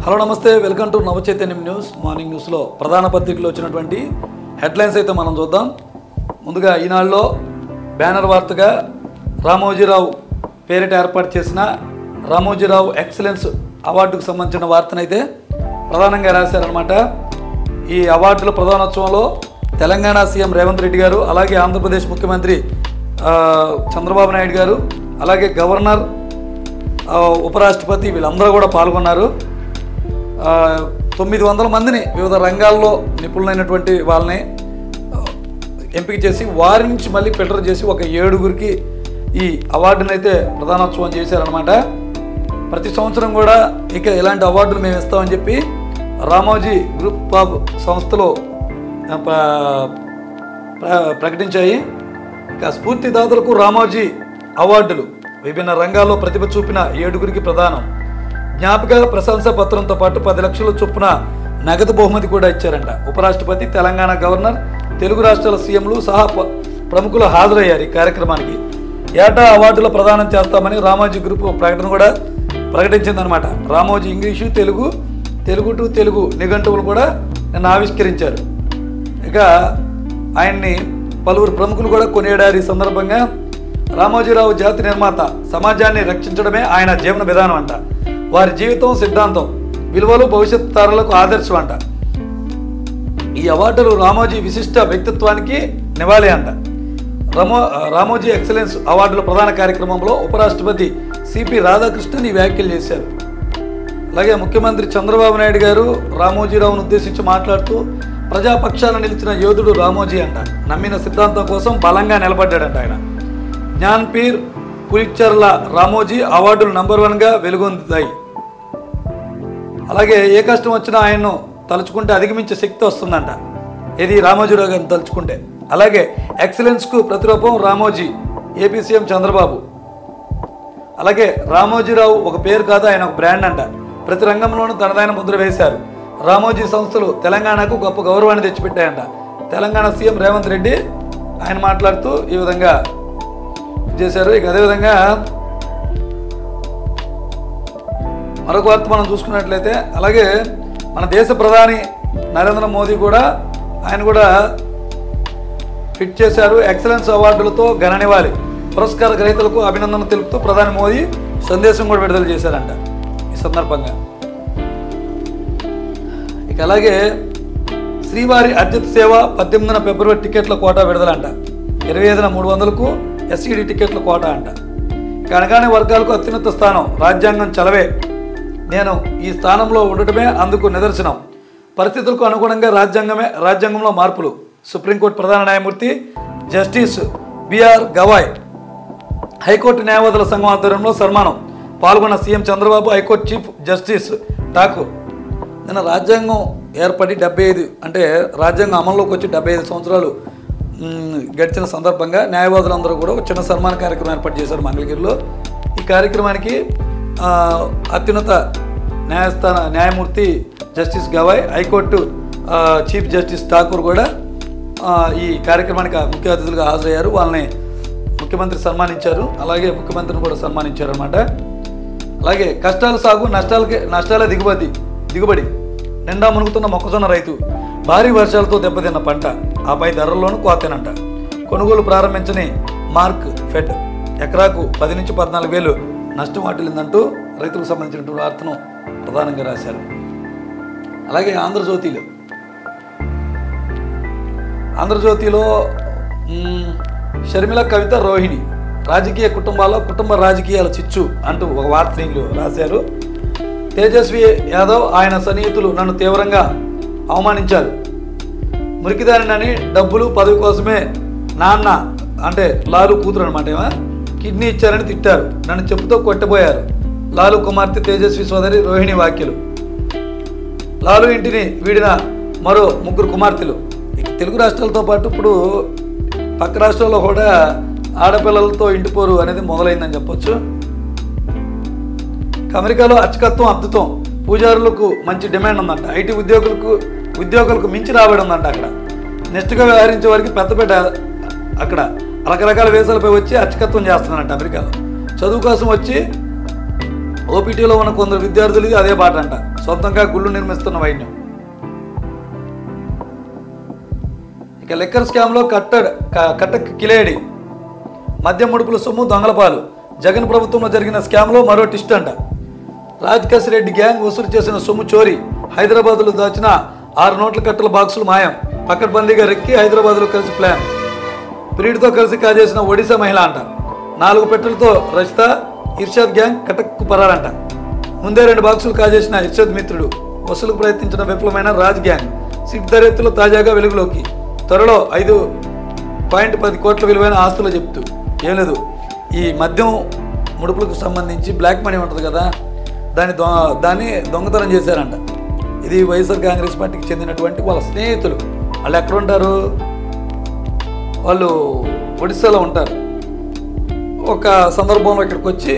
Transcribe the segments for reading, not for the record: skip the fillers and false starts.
Hello నమస్తే, welcome to నవచైతన్యం news. Morning న్యూస్లో ప్రధాన పత్రికలో వచ్చినటువంటి హెడ్లైన్స్ అయితే మనం చూద్దాం. ముందుగా ఈనాడులో బ్యానర్ వార్తగా రామోజీరావు పేరిట ఏర్పాటు చేసిన రామోజీరావు ఎక్సలెన్స్ అవార్డుకు సంబంధించిన వార్తనైతే ప్రధానంగా రాశారనమాట. ఈ అవార్డుల ప్రధానోత్సవంలో తెలంగాణ సీఎం రేవంత్ రెడ్డి గారు, అలాగే ఆంధ్రప్రదేశ్ ముఖ్యమంత్రి చంద్రబాబు నాయుడు గారు, అలాగే గవర్నర్, ఉపరాష్ట్రపతి వీళ్ళందరూ కూడా పాల్గొన్నారు. 900 మందిని వివిధ రంగాల్లో నిపుణులైనటువంటి వాళ్ళని ఎంపిక చేసి వారి నుంచి మళ్ళీ ఫిల్టర్ చేసి ఒక 7గురికి ఈ అవార్డుని అయితే ప్రధానోత్సవం చేశారనమాట. ప్రతి సంవత్సరం కూడా ఇక ఇలాంటి అవార్డులు మేము ఇస్తామని చెప్పి రామోజీ గ్రూప్ ఆఫ్ సంస్థలు ప్రకటించాయి. ఇక స్ఫూర్తిదాతలకు రామోజీ అవార్డులు విభిన్న రంగాల్లో ప్రతిభ చూపిన 7గురికి ప్రదానం. జ్ఞాపిక ప్రశంసా పత్రంతో పాటు 10 లక్షల చొప్పున నగదు బహుమతి కూడా ఇచ్చారంట. ఉపరాష్ట్రపతి, తెలంగాణ గవర్నర్, తెలుగు రాష్ట్రాల సీఎంలు సహా ప్రముఖులు హాజరయ్యారు ఈ కార్యక్రమానికి. ఏటా అవార్డుల ప్రదానం చేస్తామని రామోజీ గ్రూప్ ప్రకటన కూడా ప్రకటించిందనమాట. రామోజీ ఇంగ్లీషు, తెలుగు టు తెలుగు నిఘంటువులు కూడా నిన్న ఆవిష్కరించారు. ఇక ఆయన్ని పలువురు ప్రముఖులు కూడా కొనియాడారు. ఈ సందర్భంగా రామోజీరావు జాతి నిర్మాత, సమాజాన్ని రక్షించడమే ఆయన జీవన విధానం అంట. వారి జీవితం, సిద్ధాంతం, విలువలు భవిష్యత్ తరాలకు ఆదర్శం అంట. ఈ అవార్డులు రామోజీ విశిష్ట వ్యక్తిత్వానికి నివాళి అంట. రామోజీ ఎక్సలెన్స్ అవార్డుల ప్రధాన కార్యక్రమంలో ఉపరాష్ట్రపతి సిపి రాధాకృష్ణన్ ఈ వ్యాఖ్యలు చేశారు. అలాగే ముఖ్యమంత్రి చంద్రబాబు నాయుడు గారు రామోజీరావును ఉద్దేశించి మాట్లాడుతూ, ప్రజాపక్షాన నిలిచిన యోధుడు రామోజీ అంట. నమ్మిన సిద్ధాంతం కోసం బలంగా నిలబడ్డాడంట ఆయన. జ్ఞాన్పీర్, పులిట్జర్ల రామోజీ అవార్డులు నంబర్ 1గా వెలుగొందాయి. అలాగే ఏ కష్టం వచ్చినా ఆయన్ను తలుచుకుంటే అధిగమించే శక్తి వస్తుందంట. ఇది రామోజీరావు గారిని తలుచుకుంటే. అలాగే ఎక్సలెన్స్కు ప్రతిరూపం రామోజీ, ఏపీ సీఎం చంద్రబాబు. అలాగే రామోజీరావు ఒక పేరు కాదు, ఆయన ఒక బ్రాండ్ అంట. ప్రతి రంగంలోనూ తనదైన ముద్ర వేశారు. రామోజీ సంస్థలు తెలంగాణకు గొప్ప గౌరవాన్ని తెచ్చిపెట్టాయంట. తెలంగాణ సీఎం రేవంత్ రెడ్డి ఆయన మాట్లాడుతూ ఈ విధంగా చేశారు. ఇక అదేవిధంగా మరొక వార్త మనం చూసుకున్నట్లయితే, అలాగే మన దేశ ప్రధాని నరేంద్ర మోదీ కూడా ఆయన కూడా ఫిట్ చేశారు. ఎక్సలెన్స్ అవార్డులతో ఘన నివాళి, పురస్కార గ్రహీతలకు అభినందనలు తెలుపుతూ ప్రధాని మోదీ సందేశం కూడా విడుదల చేశారంట ఈ సందర్భంగా. ఇక అలాగే శ్రీవారి అర్జిత సేవ 18న ఫిబ్రవరి టికెట్ల కోటా విడుదలంట. 25న 300కు ఎస్ఈడి టికెట్ల కోటా అంట. ఇక అనగానే వర్గాలకు అత్యున్నత స్థానం, రాజ్యాంగం చలవే, నేను ఈ స్థానంలో ఉండటమే అందుకు నిదర్శనం. పరిస్థితులకు అనుగుణంగా రాజ్యాంగంలో మార్పులు. సుప్రీంకోర్టు ప్రధాన న్యాయమూర్తి జస్టిస్ బిఆర్ గవాయ్, హైకోర్టు న్యాయవాదుల సంఘం ఆధ్వర్యంలో సన్మానం. పాల్గొన్న CM Chandrababu, high court chief justice Thakur. నిన్న రాజ్యాంగం ఏర్పడి 75 అంటే రాజ్యాంగం అమల్లోకి వచ్చి 75 సంవత్సరాలు గడిచిన సందర్భంగా న్యాయవాదులందరూ కూడా ఒక చిన్న సన్మాన కార్యక్రమం ఏర్పాటు చేశారు మంగళగిరిలో. ఈ కార్యక్రమానికి అత్యున్నత న్యాయమూర్తి justice Gavai, high court chief justice Thakur కూడా ఈ కార్యక్రమానికి ముఖ్య అతిథులుగా హాజరయ్యారు. వాళ్ళని ముఖ్యమంత్రి సన్మానించారు. అలాగే ముఖ్యమంత్రిని కూడా సన్మానించారు అన్నమాట. అలాగే కష్టాల సాగు, నష్టాల దిగుబడి. నిండా మునుగుతున్న మొక్కజొన్న రైతు. భారీ వర్షాలతో దెబ్బతిన్న పంట, ఆపై ధరల్లోనూ కోతేనంట. కొనుగోలు ప్రారంభించని మార్క్ ఫెడ్ ఎకరాకు 10 నుంచి 14 వేలు నష్టం వాటిల్లిందంటూ రైతులకు సంబంధించినటువంటి వార్తను ప్రధానంగా రాశారు. అలాగే ఆంధ్రజ్యోతిలో షర్మిల, కవిత, రోహిణి రాజకీయ కుటుంబ రాజకీయాల చిచ్చు అంటూ ఒక వార్తని రాశారు. తేజస్వి యాదవ్, ఆయన సన్నిహితులు నన్ను తీవ్రంగా అవమానించారు. మురికిదారినని డబ్బులు, పదవి కోసమే నాన్న అంటే లాలు కూతురు అనమాట కిడ్నీ ఇచ్చారని తిట్టారు. నన్ను చెప్పుతో కొట్టబోయారు. లాలు కుమార్తె తేజస్వి సోదరి రోహిణి వ్యాఖ్యలు. లాలు ఇంటిని వీడిన మరో 3 కుమార్తెలు. తెలుగు రాష్ట్రాలతో పాటు ఇప్పుడు పక్క రాష్ట్రాల్లో కూడా ఆడపిల్లలతో ఇంటిపోరు అనేది మొదలైందని చెప్పొచ్చు. అమెరికాలో అచ్చకత్వం, అద్భుతం, పూజారులకు మంచి డిమాండ్ ఉందంట. ఐటీ ఉద్యోగులకు మించి రాబడి ఉందంట. అక్కడ నిష్ఠగా వ్యవహరించే వారికి పెద్దపేట అక్కడ రకరకాల వేసాలపై వచ్చి అచ్చకత్వం చేస్తున్నారంట. అమెరికాలో చదువు కోసం వచ్చి ఓపీటీలో ఉన్న కొందరు విద్యార్థులది అదే బాట అంట, సొంతంగా గుళ్ళు నిర్మిస్తున్న వైద్యం. ఇక లిక్కర్ స్కామ్లో కట్టక్ కిలేడి, మద్యం ముడుపుల సొమ్ము దొంగలపాలు. జగన్ ప్రభుత్వంలో జరిగిన స్కామ్లో మరో ట్విస్ట్ అంట. రాజకేశ్ రెడ్డి గ్యాంగ్ వసూలు చేసిన సొమ్ము చోరీ. హైదరాబాద్లో దాచిన 6 నోట్ల కట్టల బాక్సులు మాయం. పకడ్బందీగా రెక్కి హైదరాబాద్లో కలిసి ప్లాన్. ప్రియుడితో కలిసి కాజేసిన ఒడిశా మహిళ అంట. 4 పెట్టెలతో రచిత ఇర్షాద్ గ్యాంగ్ కటక్కు పరారంట. ముందే 2 బాక్సులు కాజేసిన ఇర్షాద్ మిత్రుడు. వసూలుకు ప్రయత్నించిన విఫలమైన రాజ్ గ్యాంగ్ సిట్ దర్యాప్తులో తాజాగా వెలుగులోకి. త్వరలో 5.10 కోట్ల విలువైన ఆస్తులు చెప్తూ. ఏం లేదు, ఈ మద్యం ముడుపులకు సంబంధించి బ్లాక్ మనీ ఉంటుంది కదా, దాన్ని దొంగతనం చేశారంట. ఇది వైఎస్ఆర్ కాంగ్రెస్ పార్టీకి చెందినటువంటి వాళ్ళ స్నేహితులు. వాళ్ళు ఎక్కడ ఉంటారు? వాళ్ళు ఒడిశాలో ఉంటారు. ఒక సందర్భంలో ఇక్కడికి వచ్చి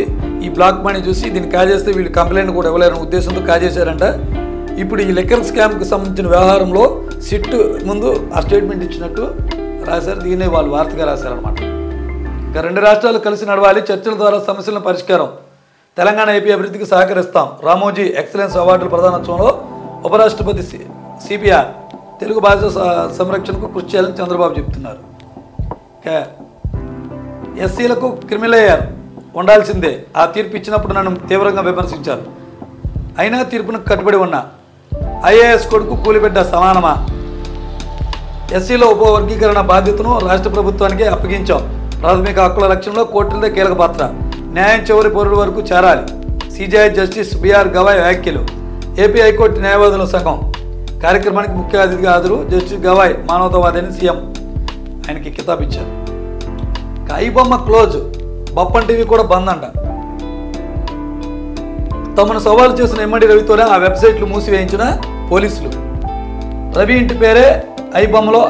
ఈ బ్లాక్ మనీ చూసి దీన్ని కాజేస్తే వీళ్ళు కంప్లైంట్ కూడా ఇవ్వలేరని ఉద్దేశంతో కాజేశారంట. ఇప్పుడు ఈ లిక్కర్ స్కామ్కి సంబంధించిన వ్యవహారంలో సిట్ ముందు ఆ స్టేట్మెంట్ ఇచ్చినట్టు రాశారు. దీన్నే వాళ్ళు వార్తగా రాశారనమాట. ఇక 2 రాష్ట్రాలు కలిసి నడవాలి, చర్చల ద్వారా సమస్యలను పరిష్కారం. తెలంగాణ ఏపీ అభివృద్ధికి సహకరిస్తాం. రామోజీ ఎక్సలెన్స్ అవార్డుల ప్రదానోత్సవంలో ఉపరాష్ట్రపతి సిపిఆర్ తెలుగు భాష సంరక్షణకు కృషి చేయాలని చంద్రబాబు చెబుతున్నారు. ఎస్సీలకు క్రిమిలేయర్ ఉండాల్సిందే, ఆ తీర్పు ఇచ్చినప్పుడు నన్ను తీవ్రంగా విమర్శించారు. అయినా తీర్పును కట్టుబడి ఉన్నా. ఐఏఎస్ కొడుకు కూలిబిడ్డ సమానమా? ఎస్సీలో ఉపవర్గీకరణ బాధ్యతను రాష్ట్ర ప్రభుత్వానికి అప్పగించాం. ప్రాథమిక హక్కుల లక్ష్యంలో కోర్టులదే కీలక పాత్ర. న్యాయం చివరి పౌరుల వరకు చేరాలి. సిజేఐ జస్టిస్ బిఆర్ గవాయ్ వ్యాఖ్యలు. ఏపీ హైకోర్టు న్యాయవాదుల సంఘం కార్యక్రమానికి ముఖ్య అతిథిగా హాజరు. జస్టిస్ గవాయ్ మానవతావాది అని సీఎం ఆయనకి కితాబ్ ఇచ్చారు. ఐబొమ్మ క్లోజ్, బప్పన్ టీవీ కూడా బంద్ అంట. తమను సవాలు చేసిన ఎమ్మడి రవితోనే ఆ వెబ్సైట్లు మూసివేయించిన పోలీసులు. రవి ఇంటి పేరే ఐబొమ్మలో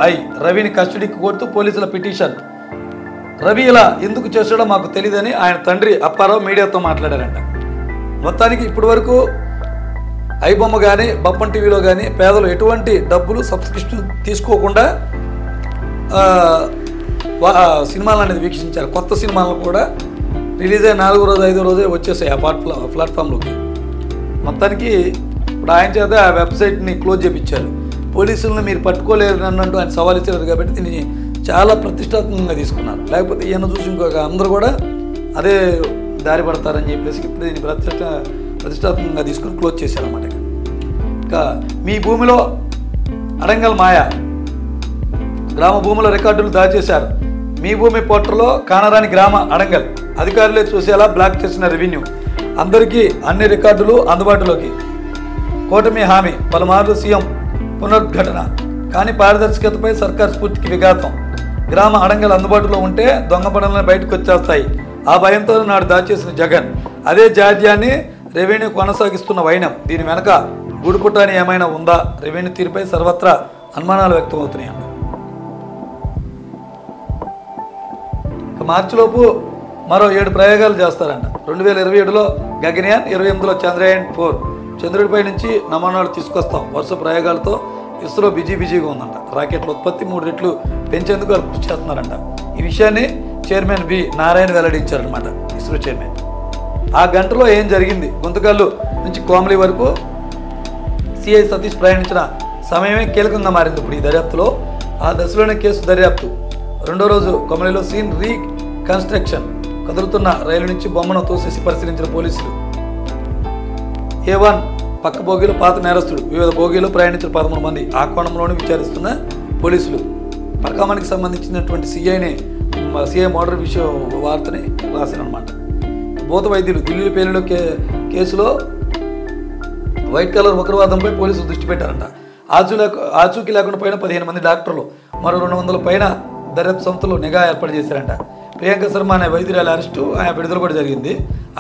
రవిని కస్టడీకి కోరుతూ పోలీసుల పిటిషన్. రవి ఇలా ఎందుకు చేశాడో మాకు తెలియదని ఆయన తండ్రి అప్పారావు మీడియాతో మాట్లాడారంట. మొత్తానికి ఇప్పటి వరకు ఐబొమ్మ కానీ బప్పన్ టీవీలో కానీ పేదలు ఎటువంటి డబ్బులు సబ్స్క్రిప్షన్ తీసుకోకుండా సినిమాలు అనేది వీక్షించారు. కొత్త సినిమాలను కూడా రిలీజ్ అయ్యి 4వ రోజు 5వ రోజే వచ్చేసాయి ఆ ప్లాట్ఫామ్లోకి. మొత్తానికి ఇప్పుడు ఆయన చేత ఆ వెబ్సైట్ని క్లోజ్ చేయించారు. పోలీసులను మీరు పట్టుకోలేరు అన్నట్టు ఆయన సవాల్ ఇచ్చారు కాబట్టి దీన్ని చాలా ప్రతిష్టాత్మకంగా తీసుకున్నారు. లేకపోతే ఈయన చూసి ఇంకొక అందరూ కూడా అదే దారి పడతారని చెప్పేసి ఇప్పుడు దీన్ని ప్రతిష్టాత్మకంగా తీసుకుని క్లోజ్ చేశారన్నమాట. ఇంకా మీ భూమిలో అడంగల్ మాయ, గ్రామ భూముల రికార్డులు దాచేశారు. మీ భూమి పోర్టల్లో కానరాని గ్రామ అడంగల్ అధికారులే చూసేలా బ్లాక్ చేసిన రెవెన్యూ. అందరికీ అన్ని రికార్డులు అందుబాటులోకి. కూటమి హామీ, పలుమార్లు సీఎం పునరుద్ఘాటన. కానీ పారదర్శకతపై సర్కార్ స్ఫూర్తికి విఘాతం. గ్రామ అడంగల్ అందుబాటులో ఉంటే దొంగ పనులను బయటకు వచ్చేస్తాయి. ఆ భయంతో నాడు దాచేసిన జగన్. అదే జాడ్యాన్ని రెవెన్యూ కొనసాగిస్తున్న వైనం. దీని వెనక గూడుపుటాని ఏమైనా ఉందా? రెవెన్యూ తీరుపై సర్వత్రా అనుమానాలు వ్యక్తమవుతున్నాయి. మార్చిలోపు మరో 7 ప్రయోగాలు చేస్తారంట. 2027లో గగన్యాన్, 28లో చంద్రయాన్ 4 చంద్రుడిపై నుంచి నమూనాలు తీసుకొస్తాం. వరుస ప్రయోగాలతో ఇస్రో బిజీగా ఉందంట. రాకెట్ల ఉత్పత్తి 3 రెట్లు పెంచేందుకు వాళ్ళు కృషి చేస్తున్నారంట. ఈ విషయాన్ని చైర్మన్ వి నారాయణ వెల్లడించారనమాట, ఇస్రో చైర్మన్. ఆ గంటలో ఏం జరిగింది? గుంతకల్లు నుంచి కోమలి వరకు సిఐ సతీష్ ప్రయాణించిన సమయమే కీలకంగా మారింది. ఇప్పుడు ఈ దర్యాప్తులో ఆ దశలోనే కేసు దర్యాప్తు. 2వ రోజు కొమలిలో సీన్ రీకన్స్ట్రక్షన్. కదులుతున్న రైలు నుంచి బొమ్మను తోసేసి పరిశీలించిన పోలీసులు. A1 పక్క బోగీలో పాత నేరస్తుడు. వివిధ బోగీలో ప్రయాణించిన 13 మంది. ఆ కోణంలోనే విచారిస్తున్న పోలీసులు. పరికామానికి సంబంధించినటువంటి సిఐ మోడర్ విషయం వార్తని రాశారనమాట. భూత వైద్యులు ఢిల్లీ పేలులో కేసులో వైట్ కలర్ ఉగ్రవాదంపై పోలీసులు దృష్టి పెట్టారంట. ఆచూకీ లేకుండా పోయిన 15 మంది డాక్టర్లు, మరో 200 పైన దర్యాప్తు సంస్థలు నిఘా ఏర్పాటు చేశారంట. ప్రియాంక శర్మ అనే వైద్యురాల అరెస్టు, ఆయన విడుదల కూడా జరిగింది.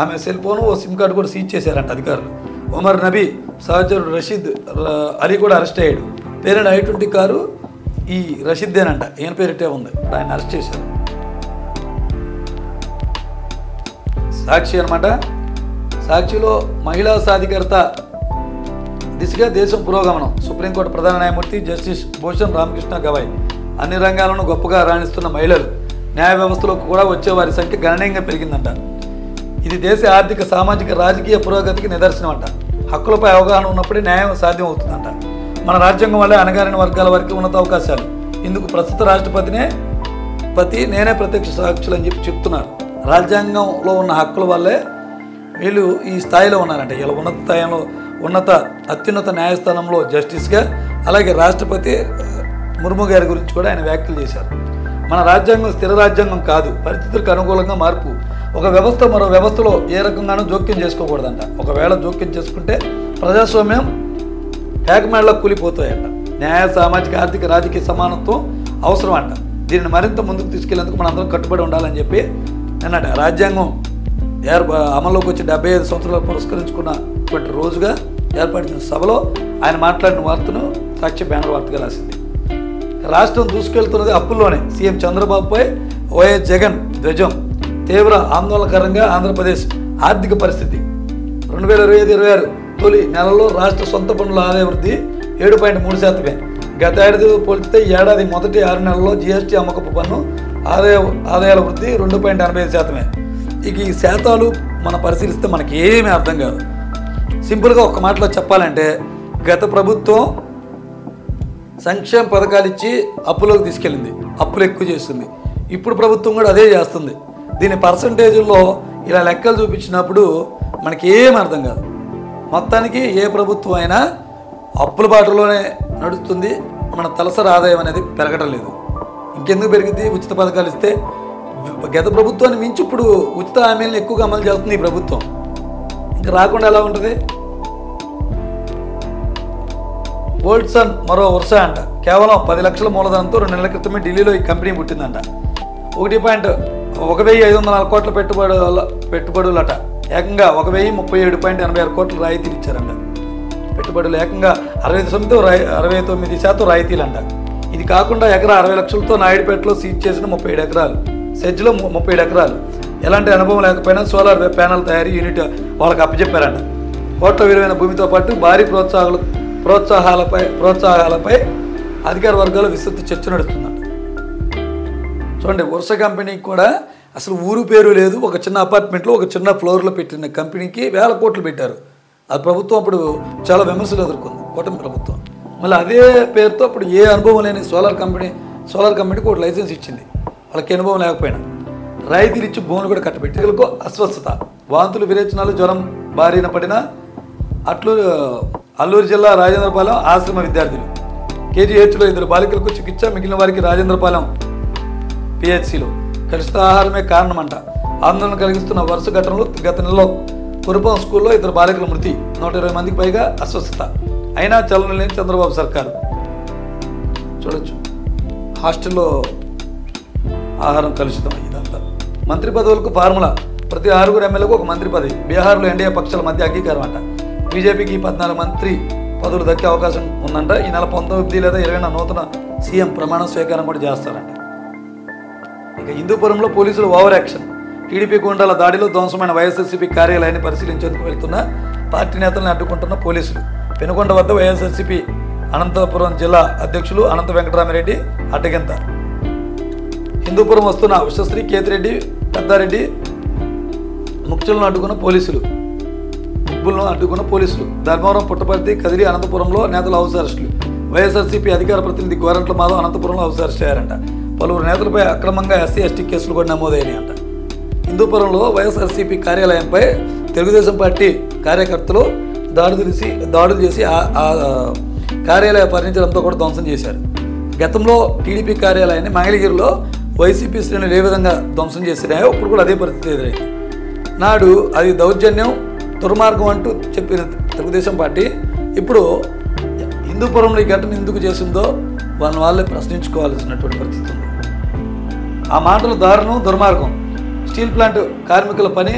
ఆమె సెల్ ఫోను, ఓ సిమ్ కార్డు కూడా సీజ్ చేశారంట అధికారులు. ఉమర్ నబీ సహచరుడు రషీద్ అలీ కూడా అరెస్ట్ అయ్యాడు. పేరున I-20 కారు ఈ రషీద్దేనంట, ఈయన పేరిటే ఉంది. ఆయన అరెస్ట్ చేశారు. సాక్షి అనమాట. సాక్షిలో మహిళా సాధికారత దిశగా దేశం పురోగమనం. సుప్రీంకోర్టు ప్రధాన న్యాయమూర్తి జస్టిస్ భూషణ్ రామకృష్ణ గవాయ్. అన్ని రంగాలను గొప్పగా రాణిస్తున్న మహిళలు న్యాయ వ్యవస్థలో కూడా వచ్చే వారి సంఖ్య గణనీయంగా పెరిగిందంట. ఇది దేశ ఆర్థిక, సామాజిక, రాజకీయ పురోగతికి నిదర్శనం అంట. హక్కులపై అవగాహన ఉన్నప్పుడే న్యాయం సాధ్యం అవుతుందంట. మన రాజ్యాంగం వల్లే అణగారిన వర్గాల వారికి ఉన్నత అవకాశాలు. ఇందుకు ప్రస్తుత రాష్ట్రపతి నేనే ప్రత్యక్ష సాక్షులు అని చెప్తున్నారు. రాజ్యాంగంలో ఉన్న హక్కుల వల్లే వీళ్ళు ఈ స్థాయిలో ఉన్నారంట. ఇలా ఉన్నత స్థాయిలో అత్యున్నత న్యాయస్థానంలో జస్టిస్గా, అలాగే రాష్ట్రపతి ముర్ము గారి గురించి కూడా ఆయన వ్యాఖ్యలు చేశారు. మన రాజ్యాంగం స్థిర రాజ్యాంగం కాదు, పరిస్థితులకు అనుకూలంగా మార్పు. ఒక వ్యవస్థ మరో వ్యవస్థలో ఏ రకంగానూ జోక్యం చేసుకోకూడదంట. ఒకవేళ జోక్యం చేసుకుంటే ప్రజాస్వామ్యం ఏకమేళలో కూలిపోతాయంట. న్యాయ, సామాజిక, ఆర్థిక, రాజకీయ సమానత్వం అవసరం అంట. దీనిని మరింత ముందుకు తీసుకెళ్లేందుకు మనందరం కట్టుబడి ఉండాలని చెప్పి నిన్నట రాజ్యాంగం అమల్లోకి వచ్చి 75 సంవత్సరాలు పురస్కరించుకున్నటువంటి రోజుగా ఏర్పడిన సభలో ఆయన మాట్లాడిన వార్తను సాక్షి బ్యానర్ వార్తగా రాసింది. రాష్ట్రం దూసుకెళ్తున్నది అప్పుల్లోనే. సీఎం చంద్రబాబుపై వైఎస్ జగన్ ధ్వజం. తీవ్ర ఆందోళనకరంగా ఆంధ్రప్రదేశ్ ఆర్థిక పరిస్థితి. 2025-26 తొలి నెలలో రాష్ట్ర సొంత పన్నుల ఆదాయ వృద్ధి 7.3%. గత ఏడాదితో పోల్చితే ఈ ఏడాది మొదటి 6 నెలల్లో జీఎస్టీ, అమ్మకపు పన్ను ఆదాయాల వృద్ధి 2.85%. ఇక ఈ శాతాలు మనం పరిశీలిస్తే మనకి ఏమీ అర్థం కాదు. సింపుల్గా ఒక మాటలో చెప్పాలంటే, గత ప్రభుత్వం సంక్షేమ పథకాలు ఇచ్చి అప్పులోకి తీసుకెళ్ళింది, అప్పులు ఎక్కువ చేస్తుంది. ఇప్పుడు ప్రభుత్వం కూడా అదే చేస్తుంది. దీని పర్సంటేజుల్లో ఇలా లెక్కలు చూపించినప్పుడు మనకి ఏం అర్థం కాదు. మొత్తానికి ఏ ప్రభుత్వం అయినా అప్పుల బాటలోనే నడుస్తుంది. మన తలసరి ఆదాయం అనేది పెరగడం లేదు. ఇంకెందుకు పెరిగింది? ఉచిత పథకాలు ఇస్తే గత ప్రభుత్వాన్ని మించి ఇప్పుడు ఉచిత హామీలను ఎక్కువగా అమలు చేస్తుంది ఈ ప్రభుత్వం. ఇంకా రాకుండా ఎలా ఉంటుంది? వోల్ట్సన్ మరో వరుస అంట. కేవలం 10 లక్షల మూలధనంతో 2 నెలల క్రితమే ఢిల్లీలో ఈ కంపెనీ పుట్టిందంట. 1,504 కోట్ల పెట్టుబడులట. ఏకంగా 1,037.86 కోట్ల రాయితీలు ఇచ్చారంట. పెట్టుబడులు ఏకంగా 69% రాయితీలంట. ఇది కాకుండా ఎకరా 60 లక్షలతో నాయుడుపేటలో సీజ్ చేసిన 37 ఎకరాలు, సెజ్లో 37 ఎకరాలు. ఎలాంటి అనుభవం లేకపోయినా సోలార్ ప్యానల్ తయారీ యూనిట్ వాళ్ళకి అప్పచెప్పారంట. కోట్ల విలువైన భూమితో పాటు భారీ ప్రోత్సాహాలపై అధికార వర్గాలు విస్తృత చర్చ నడుస్తుందంట. చూడండి, వరుస కంపెనీకి కూడా అసలు ఊరు పేరు లేదు. ఒక చిన్న అపార్ట్మెంట్లో ఒక చిన్న ఫ్లోర్లో పెట్టిన కంపెనీకి 1000 కోట్లు పెట్టారు. అది ప్రభుత్వం అప్పుడు చాలా విమర్శలు ఎదుర్కొంది, కూటమి ప్రభుత్వం. మళ్ళీ అదే పేరుతో అప్పుడు ఏ అనుభవం లేని సోలార్ కంపెనీకి ఒక లైసెన్స్ ఇచ్చింది. వాళ్ళకి అనుభవం లేకపోయినా రాయితీలు ఇచ్చి భూములు కూడా కట్టబెట్టి అస్వస్థత, వాంతులు, విరేచనాలు, జ్వరం బారిన పడిన అల్లూరు జిల్లా రాజేంద్రపాలెం ఆశ్రమ విద్యార్థులు. కేజీహెచ్లో 2 బాలికలకు చికిత్స, మిగిలిన వారికి రాజేంద్రపాలెం పిహెచ్సిలో. కలుషిత ఆహారమే కారణమంట. ఆందోళన కలిగిస్తున్న వరుస ఘటనలు. గత నెలలో కురుపం స్కూల్లో 2 బాలికల మృతి, 120 మందికి పైగా అస్వస్థత. అయినా చలనం లేని చంద్రబాబు సర్కారు. చూడొచ్చు, హాస్టల్లో ఆహారం కలుషితం. ఇదంతా మంత్రి పదవులకు ఫార్ములా. ప్రతి 6 ఎమ్మెల్యేలకు ఒక మంత్రి పదవి. బీహార్లో ఎన్డీఏ పక్షాల మధ్య అంగీకారం అంట. బీజేపీకి 14 మంత్రి పదవులు దక్కే అవకాశం ఉందంట. ఈ నెల 19 లేదా 20న నూతన సీఎం ప్రమాణ స్వీకారం కూడా చేస్తారంట. ఇక హిందూపురంలో పోలీసులు ఓవర్ యాక్షన్. టీడీపీ గుండాల దాడిలో ధ్వంసమైన వైఎస్ఆర్సీపీ కార్యాలయాన్ని పరిశీలించేందుకు వెళ్తున్న పార్టీ నేతలను అడ్డుకుంటున్న పోలీసులు. పెనుకొండ వద్ద వైఎస్ఆర్సీపీ అనంతపురం జిల్లా అధ్యక్షులు అనంత వెంకటరామిరెడ్డి అడ్డగింత. హిందూపురం వస్తున్న విశ్వశ్రీ, కేతిరెడ్డి, పెద్దారెడ్డి ముఖ్యులను అడ్డుకున్న పోలీసులు. ధర్మవరం, పుట్టపర్తి, కదిరి, అనంతపురంలో నేతల హౌస్ అరెస్టులు. వైఎస్ఆర్సీపీ అధికార ప్రతినిధి గోరంట్ల మాధవ్ అనంతపురంలో హౌస్ అరెస్ట్ అయ్యారంట. పలువురు నేతలపై అక్రమంగా ఎస్సీ, ఎస్టీ కేసులు కూడా నమోదయ్యాయంట. హిందూపురంలో వైఎస్ఆర్సీపీ కార్యాలయంపై తెలుగుదేశం పార్టీ కార్యకర్తలు దాడులు చేసి ఆ కార్యాలయ ఫర్నిచర్ అంతా కూడా ధ్వంసం చేశారు. గతంలో టీడీపీ కార్యాలయాన్ని మంగళగిరిలో వైసీపీ శ్రేణులు ఏ విధంగా ధ్వంసం చేసినాయో ఇప్పుడు కూడా అదే పరిస్థితి ఎదురైంది. నాడు అది దౌర్జన్యం, దుర్మార్గం అంటూ చెప్పిన తెలుగుదేశం పార్టీ ఇప్పుడు హిందూపురంలో ఈ ఘటన ఎందుకు చేసిందో వాళ్ళే ప్రశ్నించుకోవాల్సినటువంటి పరిస్థితి ఉంది. ఆ మాటలు దారుణం, దుర్మార్గం. స్టీల్ ప్లాంట్ కార్మికుల పని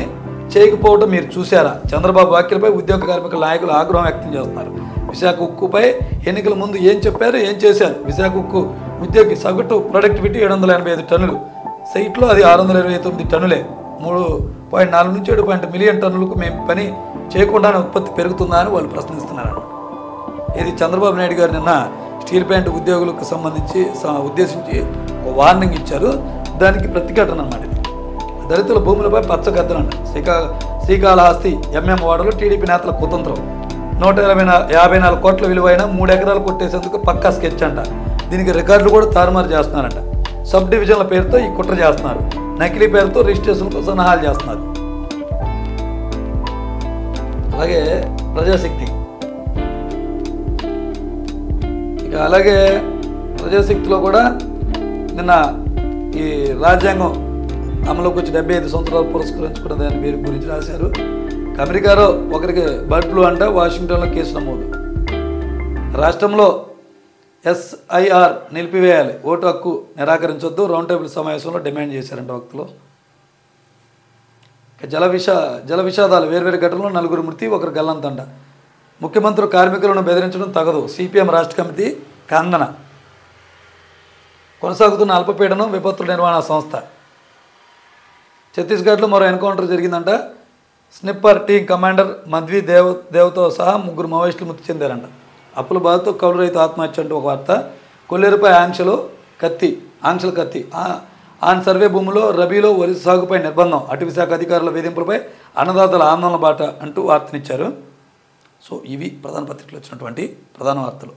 చేయకపోవడం మీరు చూశారా? చంద్రబాబు వ్యాఖ్యలపై ఉద్యోగ కార్మికుల నాయకులు ఆగ్రహం వ్యక్తం చేస్తున్నారు. విశాఖ ఉక్కుపై ఎన్నికల ముందు ఏం చెప్పారు, ఏం చేశారు? విశాఖ ఉక్కు ఉద్యోగి సగటు ప్రొడక్టివిటీ 785 టన్నులు, సైట్లో అది 629 టన్నులే. 3.4 నుంచి 7 మిలియన్ టన్నులకు మేము పని చేయకుండానే ఉత్పత్తి పెరుగుతుందా అని వాళ్ళు ప్రశ్నిస్తున్నారు. ఇది చంద్రబాబు నాయుడు గారు నిన్న స్టీల్ ప్లాంట్ ఉద్యోగులకు ఉద్దేశించి ఒక వార్నింగ్ ఇచ్చారు. దానికి ప్రతిఘటన అన్నమాట ఇది. దళితుల భూములపై పచ్చ గద్దలంట. శ్రీకాళహస్తి ఎంఎం వార్డులో టీడీపీ నేతల కుతంత్రం. 154 కోట్ల విలువైన 3 ఎకరాలు కొట్టేసేందుకు పక్కా స్కెచ్ అంట. దీనికి రికార్డులు కూడా తారుమారు చేస్తున్నారంట. సబ్ డివిజన్ల పేరుతో ఈ కుట్ర చేస్తున్నారు. నకిలీ పేరుతో రిజిస్ట్రేషన్కు సన్నాహాలు చేస్తున్నారు. అలాగే ప్రజాశక్తి, ఇక అలాగే ప్రజాశక్తిలో కూడా నిన్న ఈ రాజ్యాంగం అమలుకి వచ్చి 75 సంవత్సరాలు పురస్కరించుకున్న దాని గురించి రాశారు. అమెరికాలో ఒకరికి బర్డ్ ఫ్లూ అంట, వాషింగ్టన్లో కేసు నమోదు. రాష్ట్రంలో SIR నిలిపివేయాలి, ఓటు హక్కు నిరాకరించొద్దు, రౌండ్ టేబుల్ సమావేశంలో డిమాండ్ చేశారంట వక్తలు. జల విషాదాలు, వేర్వేరు ఘటనలో 4 మృతి, 1 గల్లంతంట. ముఖ్యమంత్రి కార్మికులను బెదిరించడం తగదు, CPM రాష్ట్ర కమిటీ ఖండన. కొనసాగుతున్న అల్పపీడనం, విపత్తుల నిర్వహణ సంస్థ. ఛత్తీస్గఢ్లో మరో ఎన్కౌంటర్ జరిగిందంట. స్నిప్పర్ టీం కమాండర్ మధ్వి దేవ్తో సహా 3 మావోయిస్టులు మృతి చెందారంట. అప్పుల బాధతో కౌలు రైతు ఆత్మహత్య అంటూ ఒక వార్త. కొల్లేరుపై ఆంక్షలు కత్తి. ఆన్ సర్వే భూములో రబీలో వరి సాగుపై నిర్బంధం, అటవీ శాఖ అధికారుల వేధింపులపై అన్నదాతల ఆందోళన బాట అంటూ వార్తనిచ్చారు. సో ఇవి ప్రధాన పత్రికలు వచ్చినటువంటి ప్రధాన వార్తలు.